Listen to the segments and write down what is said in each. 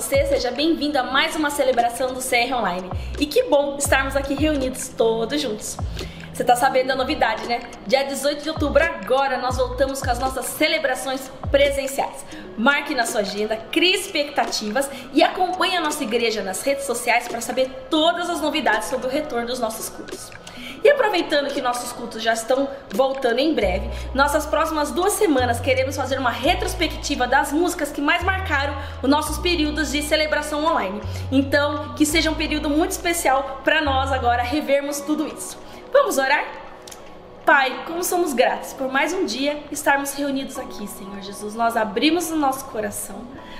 você, seja bem-vindo a mais uma celebração do CR Online. E que bom estarmos aqui reunidos todos juntos. Você tá sabendo da novidade, né? Dia 18 de outubro, agora nós voltamos com as nossas celebrações presenciais. Marque na sua agenda, crie expectativas e acompanhe a nossa igreja nas redes sociais para saber todas as novidades sobre o retorno dos nossos cultos. E aproveitando que nossos cultos já estão voltando em breve, nossas próximas 2 semanas queremos fazer uma retrospectiva das músicas que mais marcaram os nossos períodos de celebração online. Então, que seja um período muito especial para nós agora revermos tudo isso. Vamos orar? Pai, como somos gratos por mais um dia estarmos reunidos aqui, Senhor Jesus. Nós abrimos o nosso coração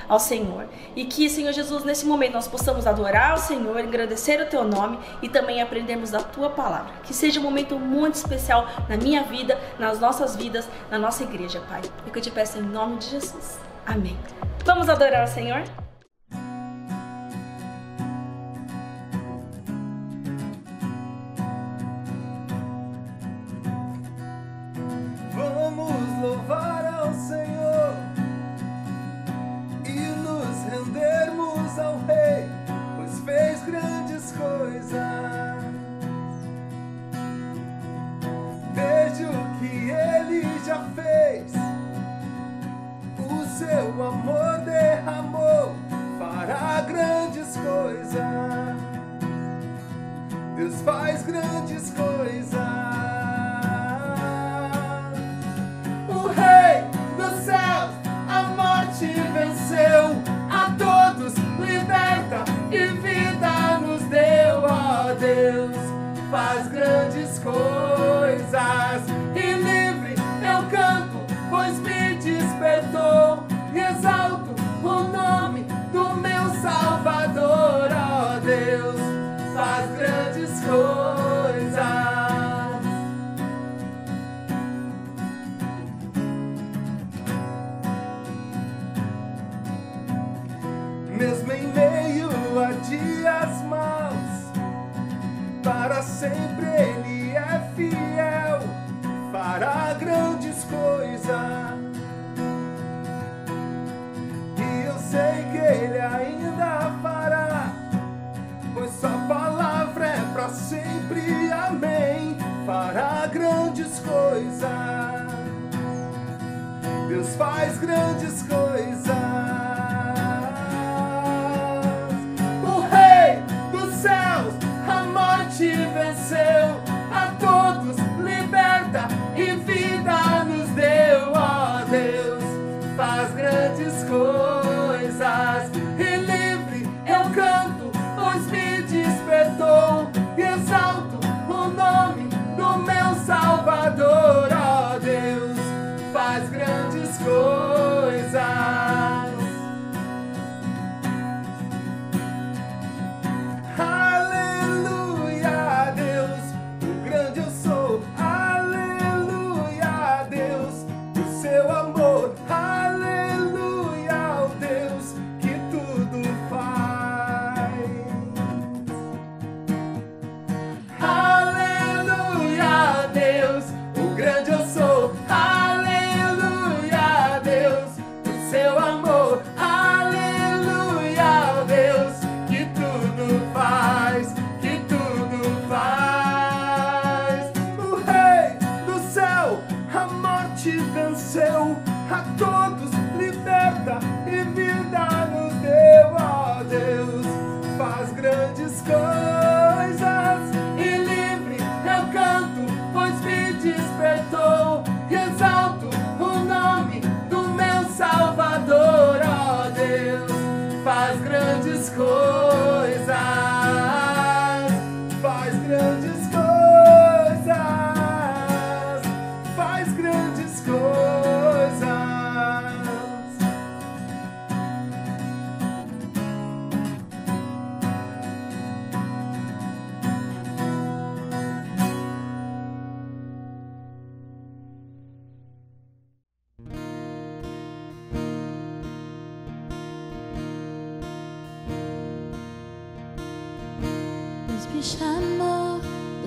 ao Senhor e que, Senhor Jesus, nesse momento nós possamos adorar o Senhor, agradecer o Teu nome e também aprendermos da Tua palavra. Que seja um momento muito especial na minha vida, nas nossas vidas, na nossa igreja, Pai. É que eu te peço em nome de Jesus. Amém. Vamos adorar o Senhor? Louvar ao Senhor e nos rendermos ao Rei, pois fez grandes coisas. Veja o que Ele já fez, o seu amor derramou, fará grandes coisas. Deus faz grandes coisas. Venceu, a todos liberta e vida nos deu, ó Deus, faz grandes coisas. E livre eu canto, pois me despertou, e exalto o nome do meu Salvador, ó Deus, faz grandes coisas. Mesmo em meio a dias maus, para sempre Ele é fiel, fará grandes coisas. E eu sei que Ele ainda fará, pois sua palavra é para sempre, amém. Fará grandes coisas, Deus faz grandes coisas. Venceu, a todos liberta e vida nos deu, ó Deus, faz grandes coisas. E livre eu canto, pois me despertou, e exalto o nome do meu Salvador, ó Deus, faz grandes coisas. Venceu, a todos liberta e vida nos deu, ó Deus, faz grandes coisas. E livre eu canto, pois me despertou, e exalto o nome do meu Salvador, ó Deus, faz grandes coisas, faz grandes coisas, faz grandes coisas.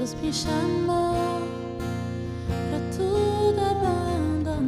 Deus me chamou pra tudo abandonar.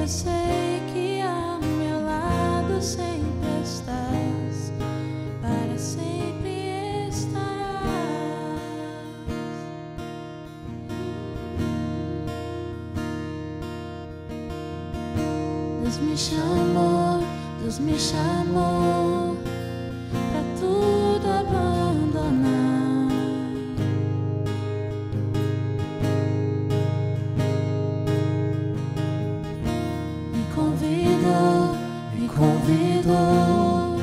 eu sei que ao meu lado sempre estás, para sempre estarás. Deus me chamou pra tudo abandonar. Me convidou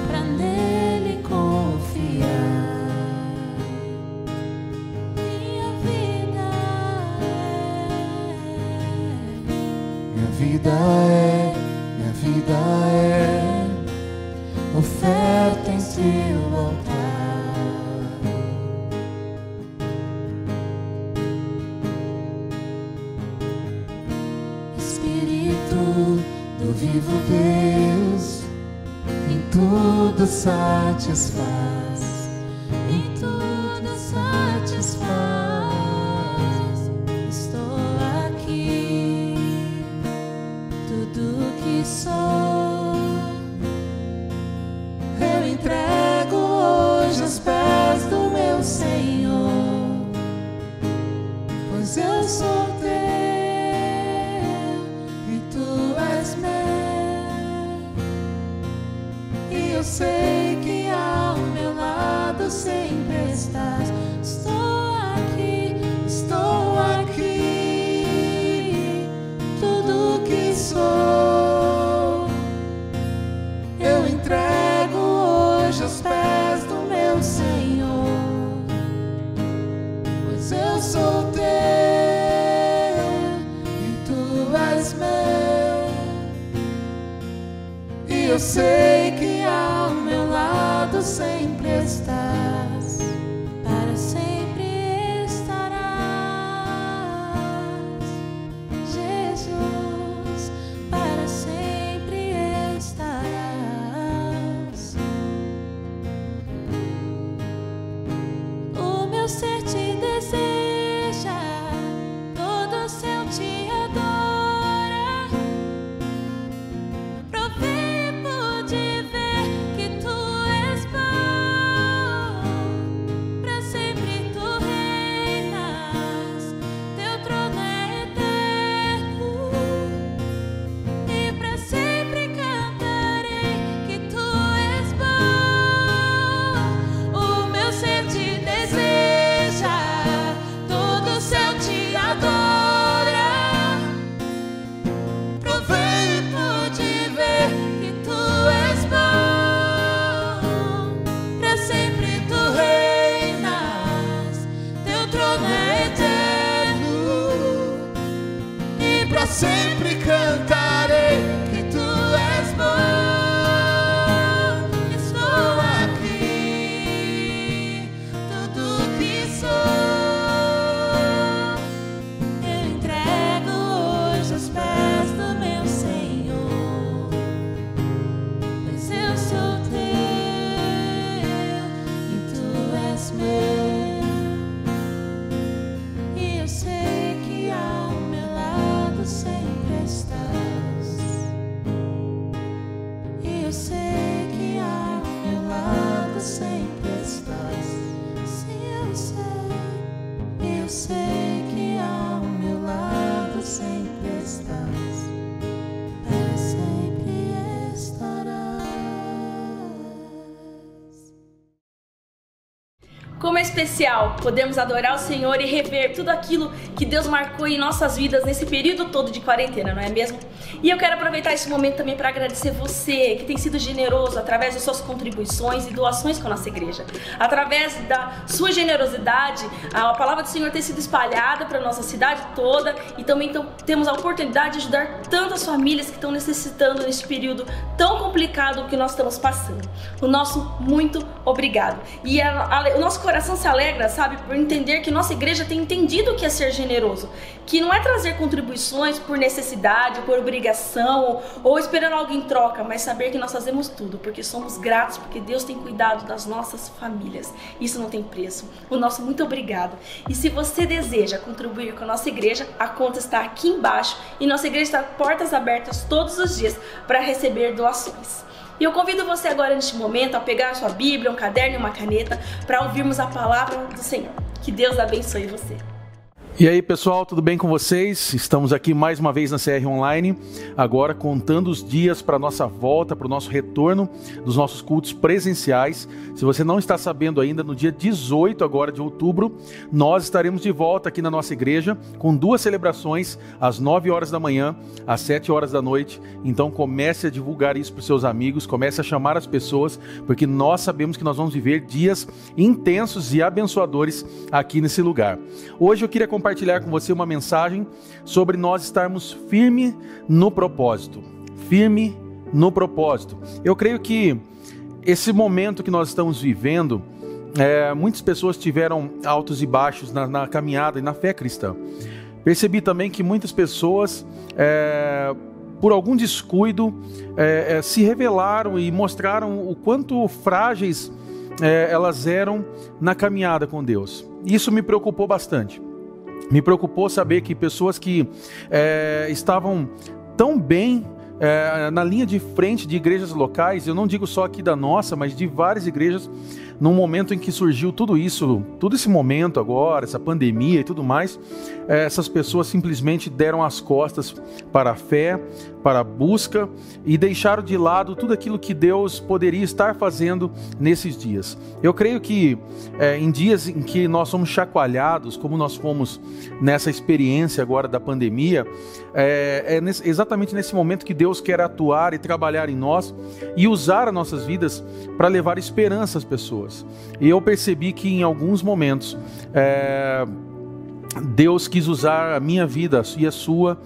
pra nele confiar. Minha vida é oferta em seu altar. Espírito do vivo Deus, em tudo satisfaz, em tudo satisfaz. Estou aqui, tudo que sou, eu entrego hoje aos pés do meu Senhor, pois eu sou teu e tu és meu. E eu sei que ao meu lado sempre estás. Estou aqui, tudo que sou, eu entrego hoje aos pés do meu Senhor, pois eu sou teu e tu és meu. E eu sei que ao meu lado sempre estás, para sempre estarás, Jesus, para sempre estarás. O meu ser te deseja, todo seu te adora. Provei e pude ver que tu és bom, pra sempre tu reinas, teu trono é eterno, e pra sempre cantarei que tu és bom. O meu ser te deseja, todo o céu te adora. Provei e pude ver que tu és bom, pra sempre tu reinas, teu trono é eterno, e pra sempre cantarei que tu és bom. Estou aqui, tudo que sou, eu entrego hoje aos pés do meu Senhor, pois eu sou teu e tu és meu. E eu sei que ao meu lado sempre estás. E eu sei que ao meu lado sempre estás. Sim, eu sei que ao meu lado sempre estás, para sempre estarás. Como é especial podermos adorar o Senhor e rever tudo aquilo que Deus marcou em nossas vidas nesse período todo de quarentena, não é mesmo? E eu quero aproveitar esse momento também para agradecer você que tem sido generoso através das suas contribuições e doações com a nossa igreja. Através da sua generosidade, a palavra do Senhor tem sido espalhada para a nossa cidade toda, e também temos a oportunidade de ajudar tantas famílias que estão necessitando nesse período tão complicado que nós estamos passando. O nosso muito obrigado. E o nosso coração se alegra, sabe, por entender que nossa igreja tem entendido o que é ser generoso, que não é trazer contribuições por necessidade, por obrigação ou esperando algo em troca, mas saber que nós fazemos tudo porque somos gratos, porque Deus tem cuidado das nossas famílias. Isso não tem preço. O nosso muito obrigado. E se você deseja contribuir com a nossa igreja, a conta está aqui embaixo e nossa igreja está portas abertas todos os dias para receber doações. E eu convido você agora neste momento a pegar a sua Bíblia, um caderno e uma caneta para ouvirmos a palavra do Senhor. Que Deus abençoe você. E aí pessoal, tudo bem com vocês? Estamos aqui mais uma vez na CR Online, agora contando os dias para a nossa volta, para o nosso retorno dos nossos cultos presenciais. Se você não está sabendo ainda, no dia 18 agora de outubro, nós estaremos de volta aqui na nossa igreja com 2 celebrações, às 9 horas da manhã, às 7 horas da noite. Então comece a divulgar isso para os seus amigos, comece a chamar as pessoas, porque nós sabemos que nós vamos viver dias intensos e abençoadores aqui nesse lugar. Hoje eu queria compartilhar com você uma mensagem sobre nós estarmos firmes no propósito. Firme no propósito. Eu creio que esse momento que nós estamos vivendo, muitas pessoas tiveram altos e baixos na caminhada e na fé cristã. Percebi também que muitas pessoas, por algum descuido, se revelaram e mostraram o quanto frágeis elas eram na caminhada com Deus. Isso me preocupou bastante. Me preocupou saber que pessoas que estavam tão bem na linha de frente de igrejas locais, eu não digo só aqui da nossa, mas de várias igrejas, num momento em que surgiu tudo isso, todo esse momento agora, essa pandemia e tudo mais, essas pessoas simplesmente deram as costas para a fé, para a busca e deixaram de lado tudo aquilo que Deus poderia estar fazendo nesses dias. Eu creio que em dias em que nós somos chacoalhados, como nós fomos nessa experiência agora da pandemia, exatamente nesse momento que Deus quer atuar e trabalhar em nós e usar as nossas vidas para levar esperança às pessoas. E eu percebi que em alguns momentos Deus quis usar a minha vida e a sua,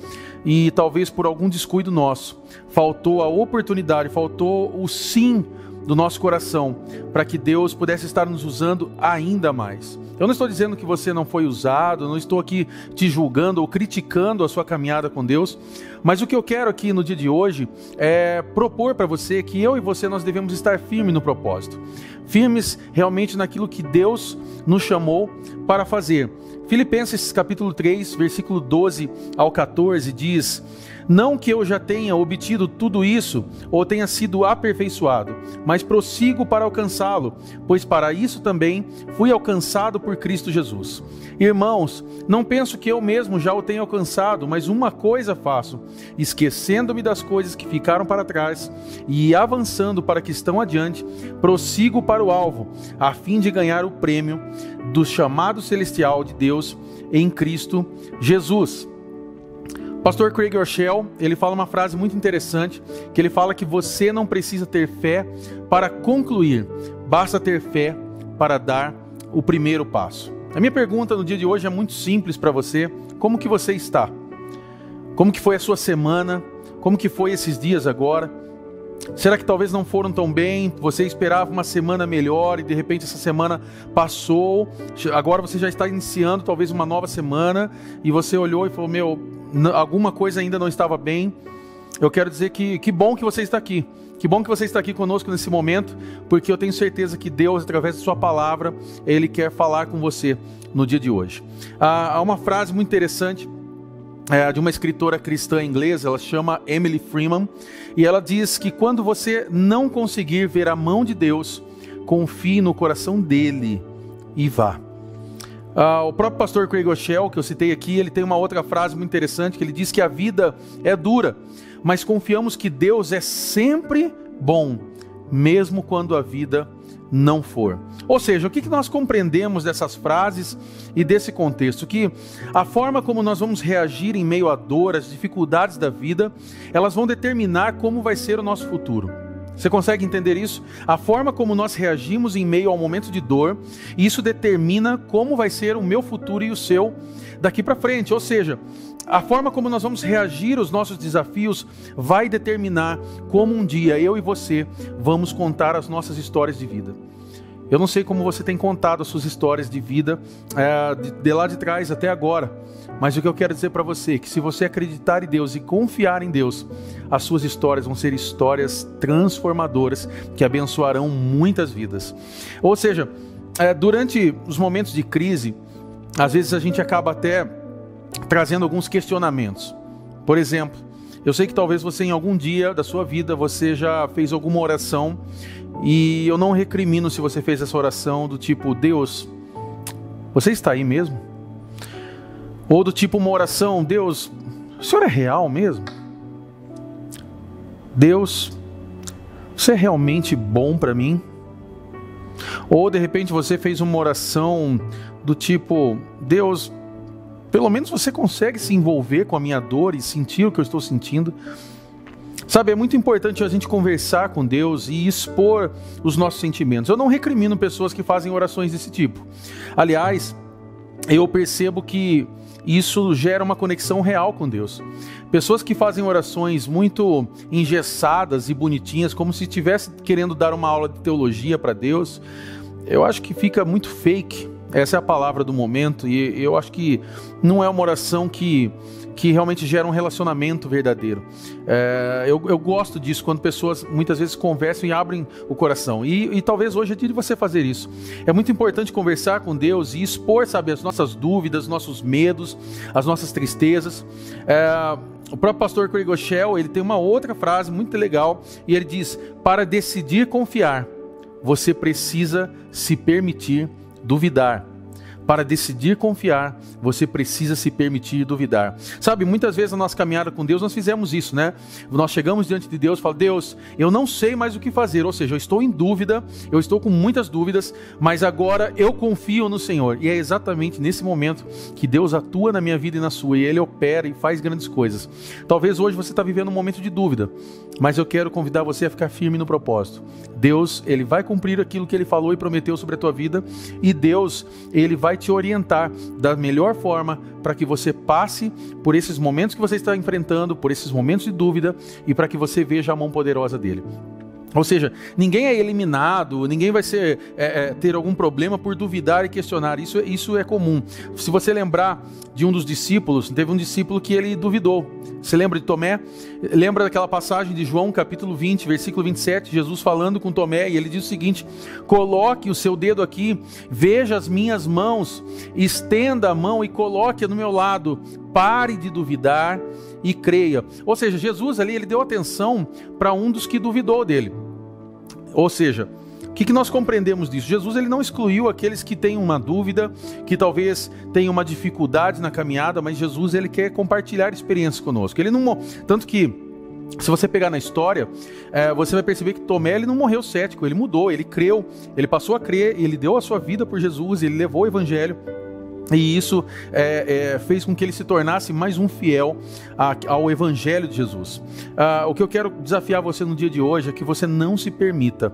e talvez por algum descuido nosso, faltou a oportunidade, faltou o sim do nosso coração para que Deus pudesse estar nos usando ainda mais. Eu não estou dizendo que você não foi usado, não estou aqui te julgando ou criticando a sua caminhada com Deus, mas o que eu quero aqui no dia de hoje é propor para você que eu e você nós devemos estar firmes no propósito, firmes realmente naquilo que Deus nos chamou para fazer. Filipenses capítulo 3, versículo 12 ao 14 diz: não que eu já tenha obtido tudo isso ou tenha sido aperfeiçoado, mas prossigo para alcançá-lo, pois para isso também fui alcançado por Cristo Jesus. Irmãos, não penso que eu mesmo já o tenha alcançado, mas uma coisa faço, esquecendo-me das coisas que ficaram para trás e avançando para que estão adiante, prossigo para o alvo, a fim de ganhar o prêmio do chamado celestial de Deus em Cristo Jesus. Pastor Craig Groeschel, ele fala uma frase muito interessante, que ele fala que você não precisa ter fé para concluir, basta ter fé para dar o primeiro passo. A minha pergunta no dia de hoje é muito simples para você: como que você está? Como que foi a sua semana? Como que foi esses dias agora? Será que talvez não foram tão bem? Você esperava uma semana melhor e de repente essa semana passou, agora você já está iniciando talvez uma nova semana e você olhou e falou: alguma coisa ainda não estava bem. Eu quero dizer que bom que você está aqui. Que bom que você está aqui conosco nesse momento, porque eu tenho certeza que Deus, através de sua palavra, Ele quer falar com você no dia de hoje. Há uma frase muito interessante de uma escritora cristã inglesa, ela chama Emily Freeman, e ela diz que quando você não conseguir ver a mão de Deus, confie no coração dele e vá. O próprio pastor Craig Groeschel, que eu citei aqui, ele tem uma outra frase muito interessante, que ele diz que a vida é dura, mas confiamos que Deus é sempre bom, mesmo quando a vida não for. Ou seja, o que nós compreendemos dessas frases e desse contexto? Que a forma como nós vamos reagir em meio à dor, às dificuldades da vida, elas vão determinar como vai ser o nosso futuro. Você consegue entender isso? A forma como nós reagimos em meio ao momento de dor, isso determina como vai ser o meu futuro e o seu daqui para frente. Ou seja, a forma como nós vamos reagir aos nossos desafios vai determinar como um dia eu e você vamos contar as nossas histórias de vida. Eu não sei como você tem contado as suas histórias de vida de lá de trás até agora, mas o que eu quero dizer para você é que se você acreditar em Deus e confiar em Deus, as suas histórias vão ser histórias transformadoras que abençoarão muitas vidas. Ou seja, durante os momentos de crise, às vezes a gente acaba até trazendo alguns questionamentos. Por exemplo, eu sei que talvez você em algum dia da sua vida você já fez alguma oração, e eu não recrimino se você fez essa oração do tipo: Deus, você está aí mesmo? Ou do tipo uma oração: Deus, o Senhor é real mesmo? Deus, você é realmente bom para mim? Ou de repente você fez uma oração do tipo: Deus, pelo menos você consegue se envolver com a minha dor e sentir o que eu estou sentindo? Sabe, é muito importante a gente conversar com Deus e expor os nossos sentimentos. Eu não recrimino pessoas que fazem orações desse tipo. Aliás, eu percebo que isso gera uma conexão real com Deus. Pessoas que fazem orações muito engessadas e bonitinhas, como se estivesse querendo dar uma aula de teologia para Deus, eu acho que fica muito fake. Essa é a palavra do momento, e eu acho que não é uma oração que realmente gera um relacionamento verdadeiro. Eu gosto disso, quando pessoas muitas vezes conversam e abrem o coração, e talvez hoje é dia de você fazer isso. É muito importante conversar com Deus e expor, sabe, as nossas dúvidas, nossos medos, as nossas tristezas. O próprio pastor Craig Groeschel, ele tem uma outra frase muito legal, e ele diz: para decidir confiar, você precisa se permitir duvidar. Para decidir confiar, você precisa se permitir duvidar. Sabe, muitas vezes na nossa caminhada com Deus nós fizemos isso, né? Nós chegamos diante de Deus e falamos: Deus, eu não sei mais o que fazer. Ou seja, eu estou em dúvida, eu estou com muitas dúvidas, mas agora eu confio no Senhor. E é exatamente nesse momento que Deus atua na minha vida e na sua, e Ele opera e faz grandes coisas. Talvez hoje você está vivendo um momento de dúvida, mas eu quero convidar você a ficar firme no propósito. Deus, Ele vai cumprir aquilo que Ele falou e prometeu sobre a tua vida, e Deus, Ele vai te orientar da melhor forma para que você passe por esses momentos que você está enfrentando, por esses momentos de dúvida, e para que você veja a mão poderosa dele. Ou seja, ninguém é eliminado, ninguém vai ter algum problema por duvidar e questionar, isso é comum. Se você lembrar de um dos discípulos, teve um discípulo que ele duvidou. Você lembra de Tomé? Lembra daquela passagem de João capítulo 20, versículo 27, Jesus falando com Tomé, e ele diz o seguinte: coloque o seu dedo aqui, veja as minhas mãos, estenda a mão e coloque no meu lado, pare de duvidar e creia. Ou seja, Jesus ali, ele deu atenção para um dos que duvidou dele. Ou seja, o que nós compreendemos disso? Jesus, ele não excluiu aqueles que têm uma dúvida, que talvez tenham uma dificuldade na caminhada, mas Jesus, ele quer compartilhar experiências conosco. Ele não, tanto que, se você pegar na história, você vai perceber que Tomé, ele não morreu cético, ele mudou, ele creu, ele passou a crer, ele deu a sua vida por Jesus, ele levou o evangelho. E isso fez com que ele se tornasse mais um fiel ao Evangelho de Jesus. O que eu quero desafiar você no dia de hoje é que você não se permita,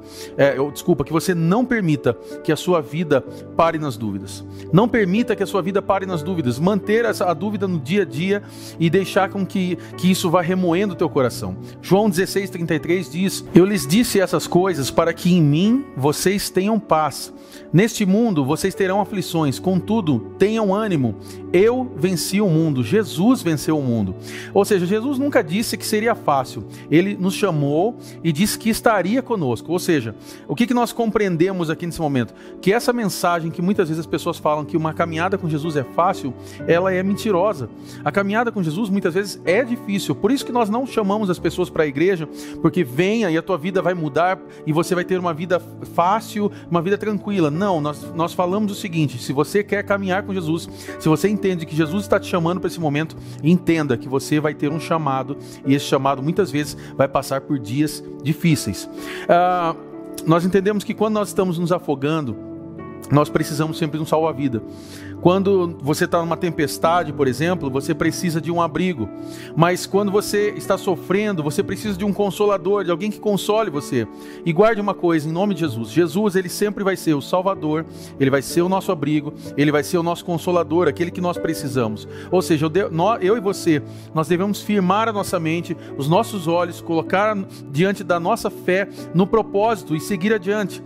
que você não permita que a sua vida pare nas dúvidas. Não permita que a sua vida pare nas dúvidas. Manter a dúvida no dia a dia e deixar com que isso vá remoendo o teu coração. João 16:33 diz: eu lhes disse essas coisas para que em mim vocês tenham paz. Neste mundo vocês terão aflições, contudo, tenham ânimo, eu venci o mundo, Jesus venceu o mundo. Ou seja, Jesus nunca disse que seria fácil, Ele nos chamou e disse que estaria conosco. Ou seja, o que nós compreendemos aqui nesse momento? Que essa mensagem que muitas vezes as pessoas falam que uma caminhada com Jesus é fácil, ela é mentirosa. A caminhada com Jesus muitas vezes é difícil, por isso que nós não chamamos as pessoas para a igreja, porque venha e a tua vida vai mudar e você vai ter uma vida fácil, uma vida tranquila. Não, nós falamos o seguinte: se você quer caminhar com Jesus, se você entende que Jesus está te chamando para esse momento, entenda que você vai ter um chamado, e esse chamado muitas vezes vai passar por dias difíceis. Nós entendemos que quando nós estamos nos afogando, nós precisamos sempre de um salva-vida. Quando você está numa tempestade, por exemplo, você precisa de um abrigo. Mas quando você está sofrendo, você precisa de um consolador, de alguém que console você. E guarde uma coisa, em nome de Jesus. Jesus, ele sempre vai ser o Salvador, ele vai ser o nosso abrigo, ele vai ser o nosso consolador, aquele que nós precisamos. Ou seja, eu e você, nós devemos firmar a nossa mente, os nossos olhos, colocar diante da nossa fé no propósito e seguir adiante.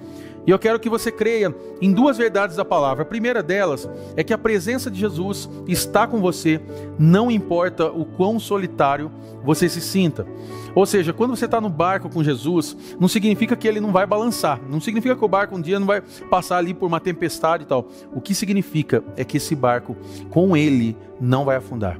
E eu quero que você creia em duas verdades da palavra. A primeira delas é que a presença de Jesus está com você, não importa o quão solitário você se sinta. Ou seja, quando você está no barco com Jesus, não significa que ele não vai balançar, não significa que o barco um dia não vai passar ali por uma tempestade e tal. O que significa é que esse barco, com ele, não vai afundar.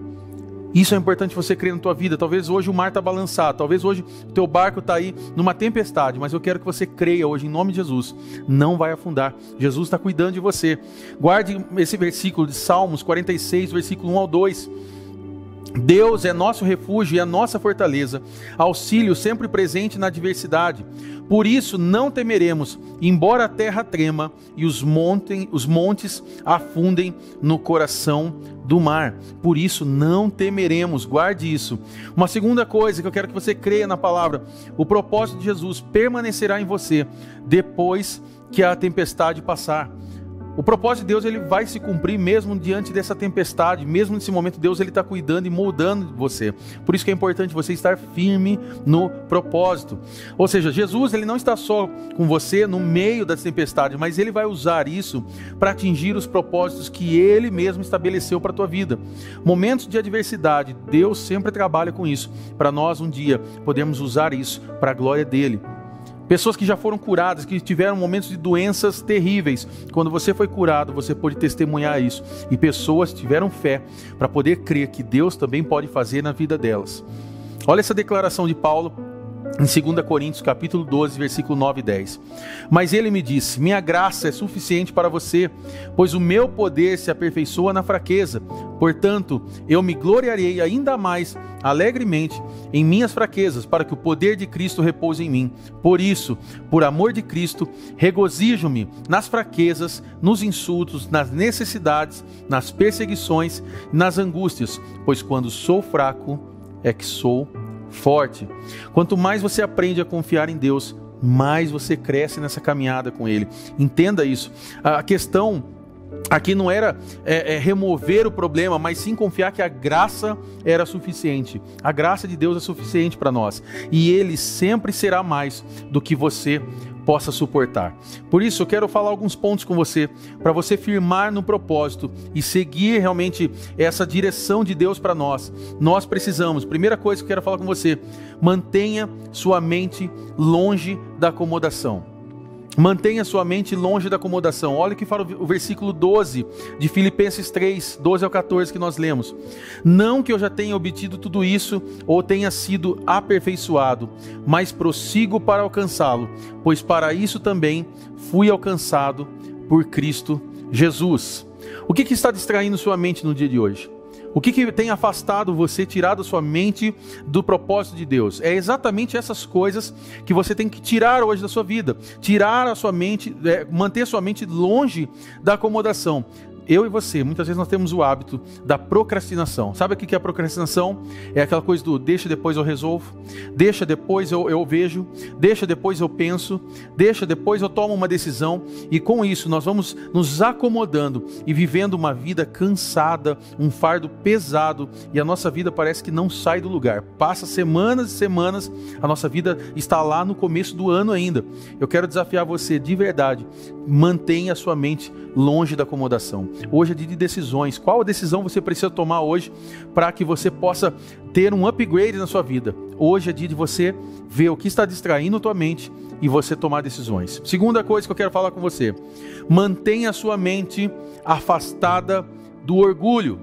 Isso é importante você crer na tua vida. Talvez hoje o mar está balançado, talvez hoje o teu barco está aí numa tempestade, mas eu quero que você creia hoje em nome de Jesus, não vai afundar. Jesus está cuidando de você. Guarde esse versículo de Salmos 46, versículo 1 ao 2. Deus é nosso refúgio e a nossa fortaleza, auxílio sempre presente na adversidade. Por isso não temeremos, embora a terra trema e os montes afundem no coração do mar. Por isso não temeremos, guarde isso. Uma segunda coisa que eu quero que você creia na palavra: o propósito de Jesus permanecerá em você depois que a tempestade passar. O propósito de Deus, ele vai se cumprir mesmo diante dessa tempestade, mesmo nesse momento Deus ele está cuidando e moldando você. Por isso que é importante você estar firme no propósito. Ou seja, Jesus ele não está só com você no meio da tempestade, mas ele vai usar isso para atingir os propósitos que ele mesmo estabeleceu para a tua vida. Momentos de adversidade, Deus sempre trabalha com isso, para nós um dia podermos usar isso para a glória dele. Pessoas que já foram curadas, que tiveram momentos de doenças terríveis. Quando você foi curado, você pôde testemunhar isso. E pessoas tiveram fé para poder crer que Deus também pode fazer na vida delas. Olha essa declaração de Paulo em 2 Coríntios capítulo 12, versículo 9 e 10. Mas ele me disse: minha graça é suficiente para você, pois o meu poder se aperfeiçoa na fraqueza. Portanto, eu me gloriarei ainda mais alegremente em minhas fraquezas, para que o poder de Cristo repouse em mim. Por isso, por amor de Cristo, regozijo-me nas fraquezas, nos insultos, nas necessidades, nas perseguições, nas angústias, pois quando sou fraco é que sou forte. Quanto mais você aprende a confiar em Deus, mais você cresce nessa caminhada com Ele. Entenda isso. A questão aqui não era remover o problema, mas sim confiar que a graça era suficiente. A graça de Deus é suficiente para nós. E Ele sempre será mais do que você possa suportar. Por isso eu quero falar alguns pontos com você, para você firmar no propósito e seguir realmente essa direção de Deus para nós. Nós precisamos, primeira coisa que eu quero falar com você: mantenha sua mente longe da acomodação. Mantenha sua mente longe da acomodação. Olha o que fala o versículo 12 de Filipenses 3, 12 ao 14 que nós lemos. Não que eu já tenha obtido tudo isso ou tenha sido aperfeiçoado, mas prossigo para alcançá-lo, pois para isso também fui alcançado por Cristo Jesus. O que está distraindo sua mente no dia de hoje? O que tem afastado você, tirado sua mente do propósito de Deus? É exatamente essas coisas que você tem que tirar hoje da sua vida. Tirar a sua mente, manter a sua mente longe da acomodação. Eu e você, muitas vezes nós temos o hábito da procrastinação. Sabe o que é a procrastinação? É aquela coisa do deixa depois eu resolvo, deixa depois eu vejo, deixa depois eu penso, deixa depois eu tomo uma decisão. E com isso nós vamos nos acomodando e vivendo uma vida cansada, um fardo pesado, e a nossa vida parece que não sai do lugar. Passa semanas e semanas, a nossa vida está lá no começo do ano ainda. Eu quero desafiar você de verdade: mantenha a sua mente longe da acomodação. Hoje é dia de decisões. Qual a decisão você precisa tomar hoje para que você possa ter um upgrade na sua vida? Hoje é dia de você ver o que está distraindo a tua mente e você tomar decisões. Segunda coisa que eu quero falar com você: mantenha a sua mente afastada do orgulho.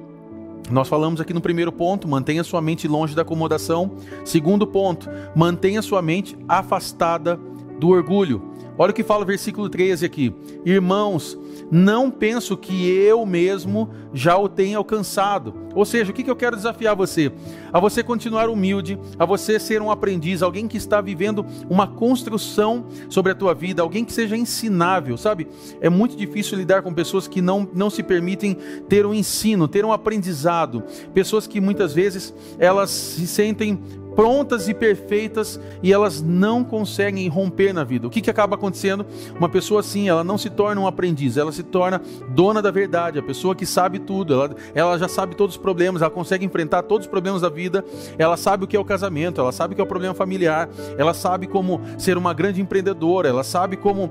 Nós falamos aqui no primeiro ponto: mantenha sua mente longe da acomodação. Segundo ponto: mantenha sua mente afastada do orgulho. Olha o que fala o versículo 13 aqui: irmãos, não penso que eu mesmo já o tenha alcançado. Ou seja, o que eu quero desafiar você? A você continuar humilde, a você ser um aprendiz, alguém que está vivendo uma construção sobre a tua vida, alguém que seja ensinável, sabe? É muito difícil lidar com pessoas que não se permitem ter um ensino, ter um aprendizado. Pessoas que muitas vezes elas se sentem prontas e perfeitas e elas não conseguem romper na vida. O que acaba acontecendo? Uma pessoa assim, ela não se torna um aprendiz, ela se torna dona da verdade, a pessoa que sabe tudo, ela já sabe todos os problemas, ela consegue enfrentar todos os problemas da vida, ela sabe o que é o casamento, ela sabe o que é o problema familiar, ela sabe como ser uma grande empreendedora, ela sabe como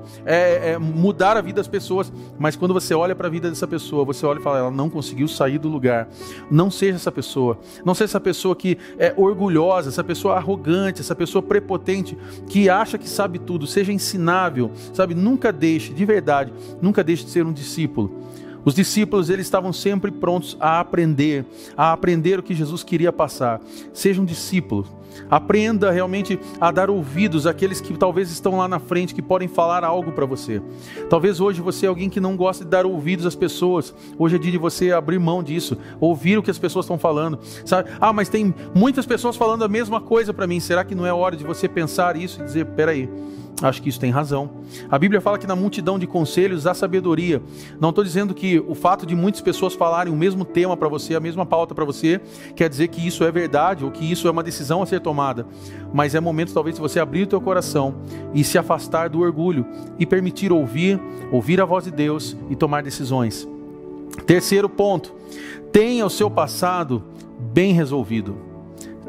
mudar a vida das pessoas, mas quando você olha para a vida dessa pessoa, você olha e fala, ela não conseguiu sair do lugar. Não seja essa pessoa, não seja essa pessoa que é orgulhosa, essa pessoa arrogante, essa pessoa prepotente, que acha que sabe tudo. Seja ensinável, sabe? Nunca deixe, de verdade, nunca deixe de ser um discípulo. Os discípulos, eles estavam sempre prontos a aprender o que Jesus queria passar. Seja um discípulo. Aprenda realmente a dar ouvidos àqueles que talvez estão lá na frente, que podem falar algo para você. Talvez hoje você é alguém que não gosta de dar ouvidos às pessoas. Hoje é dia de você abrir mão disso, ouvir o que as pessoas estão falando, sabe? Mas tem muitas pessoas falando a mesma coisa para mim. Será que não é hora de você pensar isso e dizer, peraí, acho que isso tem razão. A Bíblia fala que na multidão de conselhos há sabedoria. Não estou dizendo que o fato de muitas pessoas falarem o mesmo tema para você, a mesma pauta para você, quer dizer que isso é verdade ou que isso é uma decisão a ser tomada. Mas é momento talvez de você abrir o teu coração e se afastar do orgulho e permitir ouvir a voz de Deus e tomar decisões. Terceiro ponto, tenha o seu passado bem resolvido.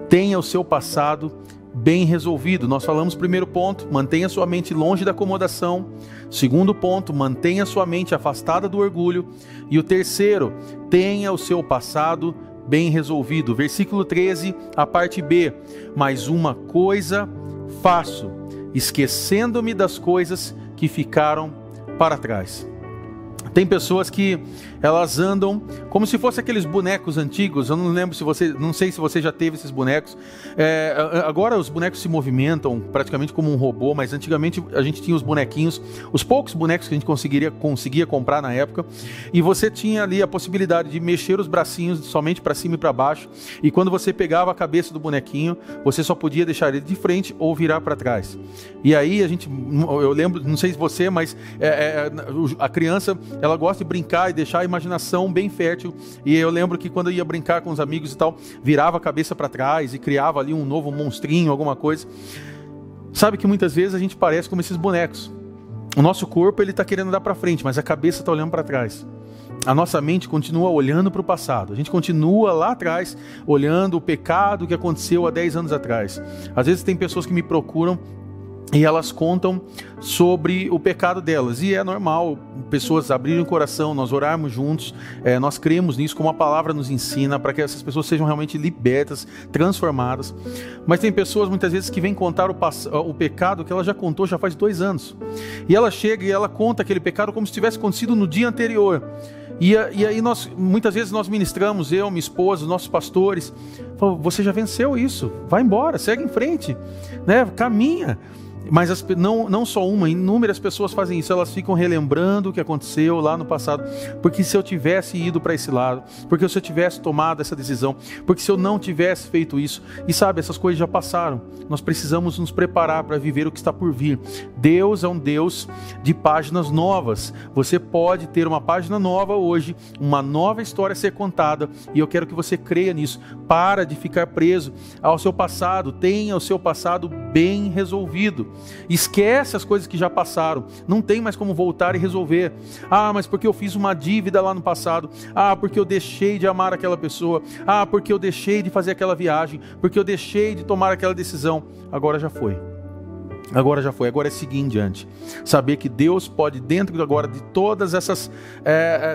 Tenha o seu passado bem resolvido. Nós falamos primeiro ponto, mantenha sua mente longe da acomodação. Segundo ponto, mantenha sua mente afastada do orgulho. E o terceiro, tenha o seu passado bem resolvido. Versículo 13, a parte B. Mas uma coisa faço, esquecendo-me das coisas que ficaram para trás. Tem pessoas que elas andam como se fossem aqueles bonecos antigos. Eu não sei se você já teve esses bonecos. Agora os bonecos se movimentam praticamente como um robô, mas antigamente a gente tinha os bonequinhos, os poucos bonecos que a gente conseguia comprar na época, e você tinha ali a possibilidade de mexer os bracinhos somente para cima e para baixo, e quando você pegava a cabeça do bonequinho, você só podia deixar ele de frente ou virar para trás. E aí eu lembro, não sei se você, mas a criança, ela gosta de brincar e deixar a imaginação bem fértil, e eu lembro que quando eu ia brincar com os amigos e tal, virava a cabeça para trás e criava ali um novo monstrinho, alguma coisa. Sabe que muitas vezes a gente parece como esses bonecos. O nosso corpo, ele está querendo andar para frente, mas a cabeça está olhando para trás. A nossa mente continua olhando para o passado. A gente continua lá atrás, olhando o pecado que aconteceu há 10 anos atrás. Às vezes tem pessoas que me procuram e elas contam sobre o pecado delas. E é normal pessoas abrirem o coração, nós orarmos juntos, nós cremos nisso, como a palavra nos ensina, para que essas pessoas sejam realmente libertas, transformadas. Mas tem pessoas muitas vezes que vêm contar o pecado que ela já contou já faz 2 anos. E ela chega e ela conta aquele pecado como se tivesse acontecido no dia anterior. E aí muitas vezes nós ministramos, eu, minha esposa, os nossos pastores, falam, você já venceu isso, vai embora, segue em frente, né? Caminha. Mas não só uma, inúmeras pessoas fazem isso, elas ficam relembrando o que aconteceu lá no passado, porque se eu tivesse ido para esse lado, porque se eu tivesse tomado essa decisão, porque se eu não tivesse feito isso, e sabe, essas coisas já passaram, nós precisamos nos preparar para viver o que está por vir. Deus é um Deus de páginas novas, você pode ter uma página nova hoje, uma nova história a ser contada, e eu quero que você creia nisso. Para de ficar preso ao seu passado, tenha o seu passado bem resolvido. Esquece as coisas que já passaram, não tem mais como voltar e resolver. Mas porque eu fiz uma dívida lá no passado, porque eu deixei de amar aquela pessoa, porque eu deixei de fazer aquela viagem, porque eu deixei de tomar aquela decisão. Agora já foi, agora é seguir em diante, saber que Deus pode, dentro agora de todas essas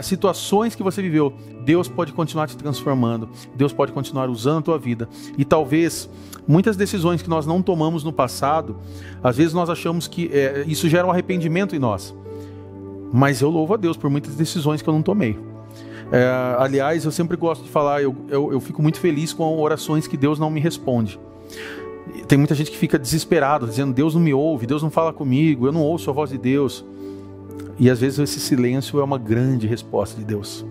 situações que você viveu, Deus pode continuar te transformando, Deus pode continuar usando a tua vida. E talvez muitas decisões que nós não tomamos no passado, às vezes nós achamos que isso gera um arrependimento em nós, mas eu louvo a Deus por muitas decisões que eu não tomei. Aliás, eu sempre gosto de falar, eu fico muito feliz com orações que Deus não me responde. Tem muita gente que fica desesperado, dizendo, Deus não me ouve, Deus não fala comigo, eu não ouço a voz de Deus. E às vezes esse silêncio é uma grande resposta de Deus.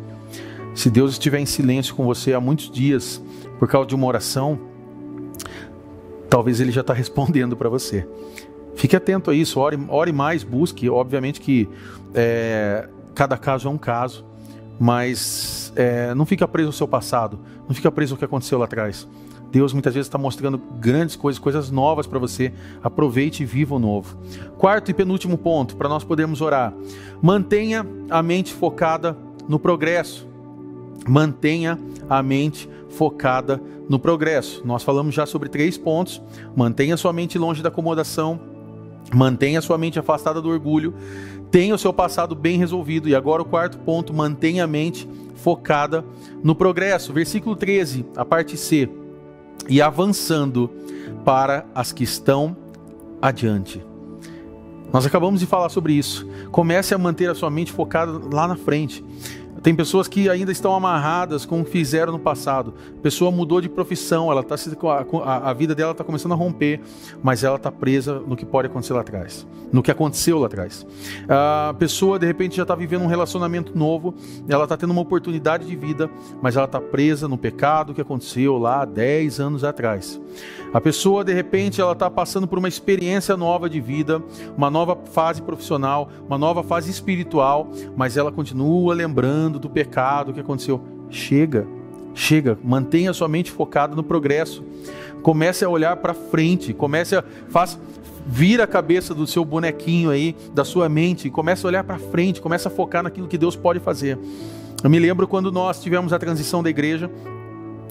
Se Deus estiver em silêncio com você há muitos dias, por causa de uma oração, talvez Ele já está respondendo para você. Fique atento a isso, ore mais, busque. Obviamente que cada caso é um caso, mas não fica preso ao seu passado, não fica preso ao que aconteceu lá atrás. Deus muitas vezes está mostrando grandes coisas, coisas novas para você. Aproveite e viva o novo. Quarto e penúltimo ponto, para nós podermos orar. Mantenha a mente focada no progresso. Mantenha a mente focada no progresso. Nós falamos já sobre 3 pontos. Mantenha sua mente longe da acomodação. Mantenha sua mente afastada do orgulho. Tenha o seu passado bem resolvido. E agora o quarto ponto, mantenha a mente focada no progresso. Versículo 13, a parte C. E avançando para as que estão adiante. Nós acabamos de falar sobre isso. Comece a manter a sua mente focada lá na frente. Tem pessoas que ainda estão amarradas com o que fizeram no passado. A pessoa mudou de profissão, a vida dela está começando a romper, mas ela está presa no que pode acontecer lá atrás, no que aconteceu lá atrás. A pessoa de repente já está vivendo um relacionamento novo, ela está tendo uma oportunidade de vida, mas ela está presa no pecado que aconteceu lá 10 anos atrás. A pessoa de repente ela está passando por uma experiência nova de vida, uma nova fase profissional, uma nova fase espiritual, mas ela continua lembrando do pecado que aconteceu. Chega, mantenha sua mente focada no progresso. Comece a olhar para frente, vira a cabeça do seu bonequinho aí, da sua mente, comece a olhar para frente, comece a focar naquilo que Deus pode fazer. Eu me lembro quando nós tivemos a transição da igreja,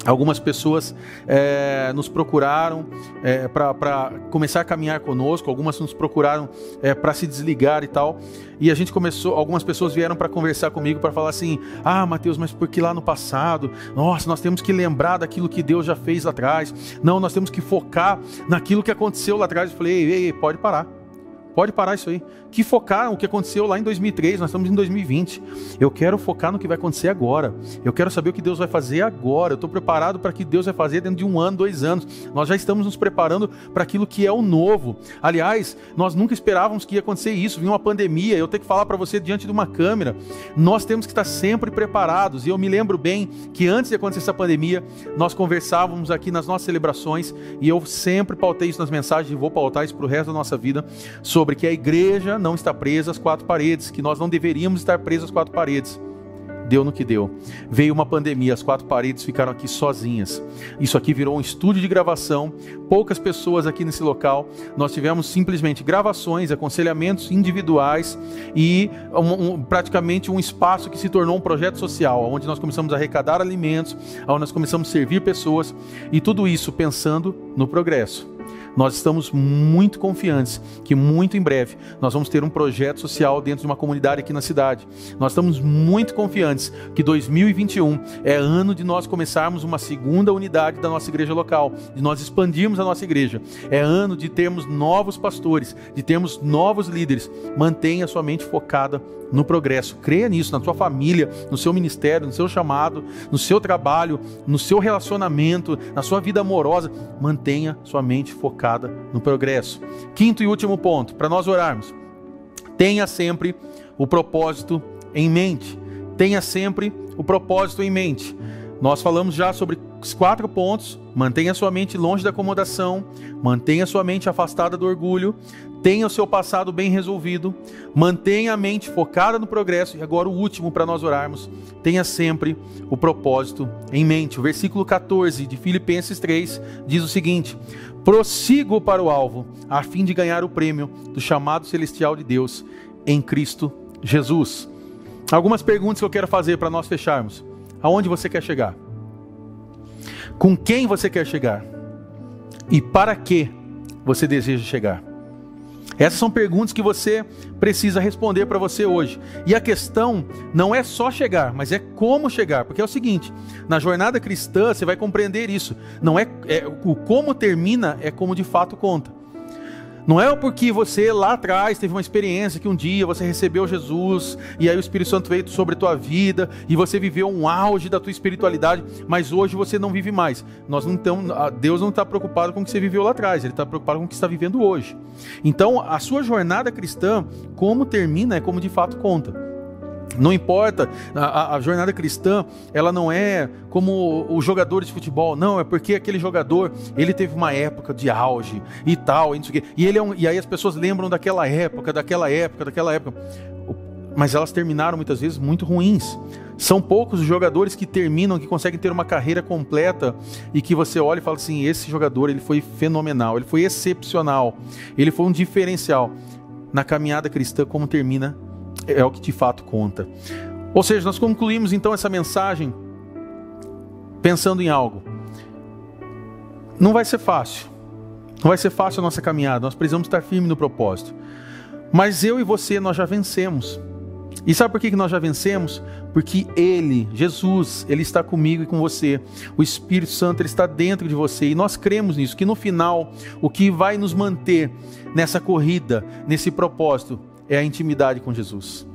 algumas pessoas nos procuraram para começar a caminhar conosco, algumas nos procuraram para se desligar e tal, e a gente algumas pessoas vieram para conversar comigo, para falar assim: ah, Mateus, mas porque lá no passado, nossa, nós temos que lembrar daquilo que Deus já fez lá atrás, não, nós temos que focar naquilo que aconteceu lá atrás. Eu falei: ei, pode parar isso aí. Que focar no que aconteceu lá em 2003, nós estamos em 2020. Eu quero focar no que vai acontecer agora. Eu quero saber o que Deus vai fazer agora. Eu estou preparado para o que Deus vai fazer dentro de 1 ano, 2 anos. Nós já estamos nos preparando para aquilo que é o novo. Aliás, nós nunca esperávamos que ia acontecer isso. Vinha uma pandemia, eu tenho que falar para você diante de uma câmera. Nós temos que estar sempre preparados. E eu me lembro bem que antes de acontecer essa pandemia, nós conversávamos aqui nas nossas celebrações, e eu sempre pautei isso nas mensagens, e vou pautar isso para o resto da nossa vida, sobre que a igreja não está presa às 4 paredes, que nós não deveríamos estar presos às 4 paredes. Deu no que deu. Veio uma pandemia, as 4 paredes ficaram aqui sozinhas. Isso aqui virou um estúdio de gravação, poucas pessoas aqui nesse local. Nós tivemos simplesmente gravações, aconselhamentos individuais e praticamente um espaço que se tornou um projeto social, onde nós começamos a arrecadar alimentos, onde nós começamos a servir pessoas, e tudo isso pensando no progresso. Nós estamos muito confiantes que muito em breve nós vamos ter um projeto social dentro de uma comunidade aqui na cidade. Nós estamos muito confiantes que 2021 é ano de nós começarmos uma segunda unidade da nossa igreja local, de nós expandirmos a nossa igreja. É ano de termos novos pastores, de termos novos líderes. Mantenha sua mente focada no progresso. Creia nisso, na sua família, no seu ministério, no seu chamado, no seu trabalho, no seu relacionamento, na sua vida amorosa. Mantenha sua mente focada no progresso. Quinto e último ponto, para nós orarmos. Tenha sempre o propósito em mente. Tenha sempre o propósito em mente. Nós falamos já sobre os 4 pontos. Mantenha sua mente longe da acomodação. Mantenha sua mente afastada do orgulho. Tenha o seu passado bem resolvido. Mantenha a mente focada no progresso. E agora o último para nós orarmos. Tenha sempre o propósito em mente. O versículo 14 de Filipenses 3 diz o seguinte: prossigo para o alvo, a fim de ganhar o prêmio do chamado celestial de Deus em Cristo Jesus. Algumas perguntas que eu quero fazer para nós fecharmos. Aonde você quer chegar? Com quem você quer chegar? E para que você deseja chegar? Essas são perguntas que você precisa responder para você hoje. E a questão não é só chegar, mas é como chegar. Porque é o seguinte, na jornada cristã você vai compreender isso. Não é o como termina, é como de fato conta. Não é porque você lá atrás teve uma experiência que um dia você recebeu Jesus e aí o Espírito Santo veio sobre a tua vida e você viveu um auge da tua espiritualidade, mas hoje você não vive mais. Deus não está preocupado com o que você viveu lá atrás, Ele está preocupado com o que você está vivendo hoje. Então a sua jornada cristã, como termina, é como de fato conta. Não importa, a jornada cristã, ela não é como os jogadores de futebol, não, é porque aquele jogador, ele teve uma época de auge e tal, e aí as pessoas lembram daquela época. mas elas terminaram muitas vezes muito ruins. São poucos os jogadores que terminam, que conseguem ter uma carreira completa e que você olha e fala assim, esse jogador ele foi fenomenal, ele foi excepcional, ele foi um diferencial. Na caminhada cristã, como termina é o que de fato conta. Ou seja, nós concluímos então essa mensagem pensando em algo. Não vai ser fácil. Não vai ser fácil a nossa caminhada. Nós precisamos estar firmes no propósito. Mas eu e você, nós já vencemos. E sabe por que nós já vencemos? Porque Ele, Jesus, Ele está comigo e com você. O Espírito Santo, Ele está dentro de você. E nós cremos nisso, que no final, o que vai nos manter nessa corrida, nesse propósito, é a intimidade com Jesus.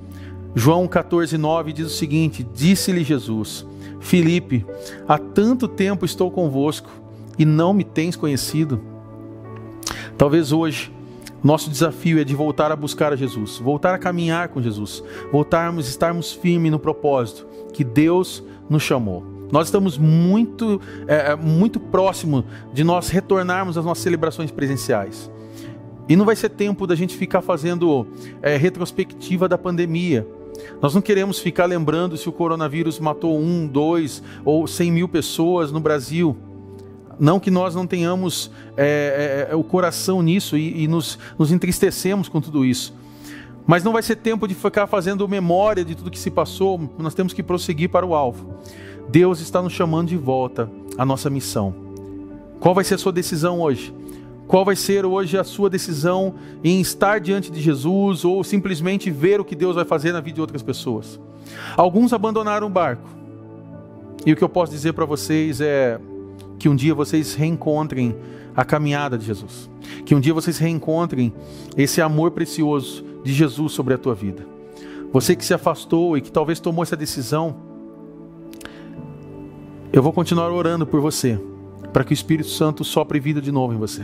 João 14:9 diz o seguinte: disse-lhe Jesus, Filipe, há tanto tempo estou convosco e não me tens conhecido. Talvez hoje nosso desafio é de voltar a buscar a Jesus, voltar a caminhar com Jesus, estarmos firmes no propósito que Deus nos chamou. Nós estamos muito próximo de nós retornarmos às nossas celebrações presenciais. E não vai ser tempo da gente ficar fazendo retrospectiva da pandemia. Nós não queremos ficar lembrando se o coronavírus matou 1, 2 ou 100 mil pessoas no Brasil. Não que nós não tenhamos o coração nisso e nos entristecemos com tudo isso. Mas não vai ser tempo de ficar fazendo memória de tudo que se passou. Nós temos que prosseguir para o alvo. Deus está nos chamando de volta à nossa missão. Qual vai ser a sua decisão hoje? Qual vai ser hoje a sua decisão em estar diante de Jesus ou simplesmente ver o que Deus vai fazer na vida de outras pessoas? Alguns abandonaram o barco. E o que eu posso dizer para vocês é que um dia vocês reencontrem a caminhada de Jesus. Que um dia vocês reencontrem esse amor precioso de Jesus sobre a tua vida. Você que se afastou e que talvez tomou essa decisão, eu vou continuar orando por você, para que o Espírito Santo sopre vida de novo em você.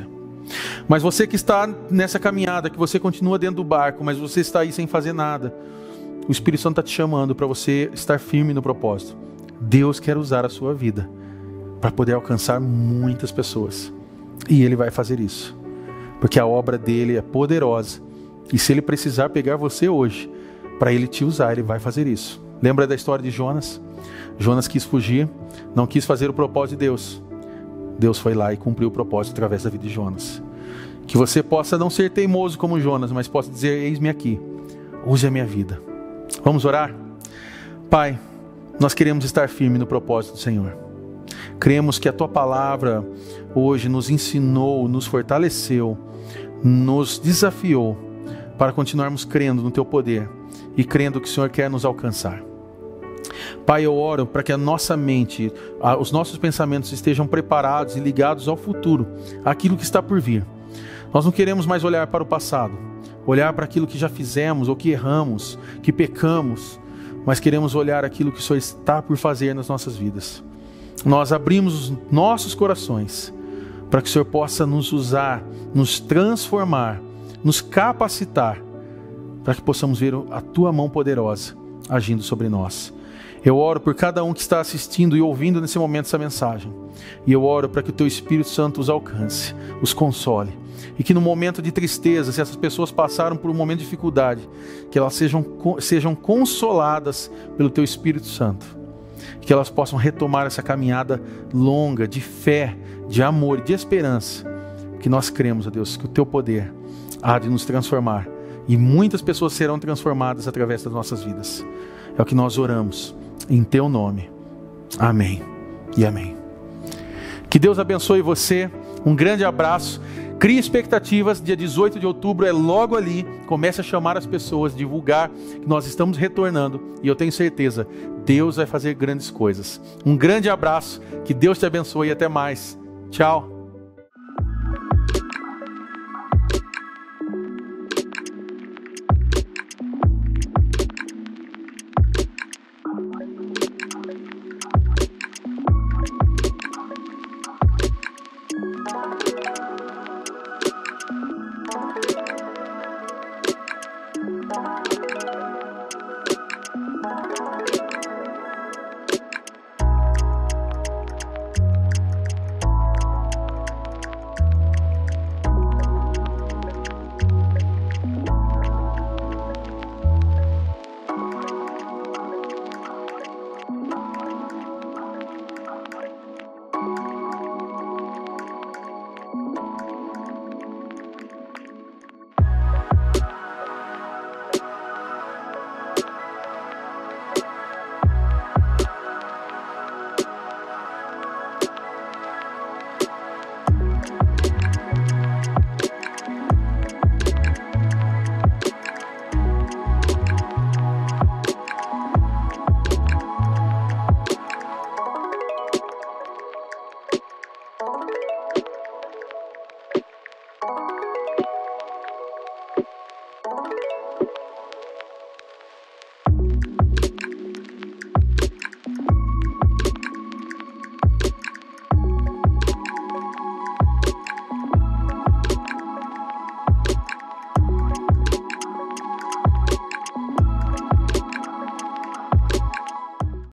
Mas você que está nessa caminhada, que você continua dentro do barco, mas você está aí sem fazer nada, o Espírito Santo está te chamando para você estar firme no propósito. Deus quer usar a sua vida para poder alcançar muitas pessoas. E Ele vai fazer isso. Porque a obra dEle é poderosa. E se Ele precisar pegar você hoje, para Ele te usar, Ele vai fazer isso. Lembra da história de Jonas? Jonas quis fugir, não quis fazer o propósito de Deus. Deus foi lá e cumpriu o propósito através da vida de Jonas. Que você possa não ser teimoso como Jonas, mas possa dizer, eis-me aqui, use a minha vida. Vamos orar? Pai, nós queremos estar firmes no propósito do Senhor. Cremos que a Tua palavra hoje nos ensinou, nos fortaleceu, nos desafiou para continuarmos crendo no Teu poder e crendo que o Senhor quer nos alcançar. Pai, eu oro para que a nossa mente, os nossos pensamentos estejam preparados e ligados ao futuro, àquilo que está por vir. Nós não queremos mais olhar para o passado, olhar para aquilo que já fizemos ou que erramos, que pecamos, mas queremos olhar aquilo que o Senhor está por fazer nas nossas vidas. Nós abrimos os nossos corações para que o Senhor possa nos usar, nos transformar, nos capacitar, para que possamos ver a Tua mão poderosa agindo sobre nós. Eu oro por cada um que está assistindo e ouvindo nesse momento essa mensagem. E eu oro para que o Teu Espírito Santo os alcance, os console. E que no momento de tristeza, se essas pessoas passaram por um momento de dificuldade, que elas sejam consoladas pelo Teu Espírito Santo. Que elas possam retomar essa caminhada longa de fé, de amor, de esperança. Que nós cremos, ó Deus, que o Teu poder há de nos transformar. E muitas pessoas serão transformadas através das nossas vidas. É o que nós oramos. Em Teu nome. Amém e amém. Que Deus abençoe você. Um grande abraço. Crie expectativas. Dia 18 de outubro é logo ali. Comece a chamar as pessoas, divulgar que nós estamos retornando. E eu tenho certeza, Deus vai fazer grandes coisas. Um grande abraço. Que Deus te abençoe e até mais. Tchau.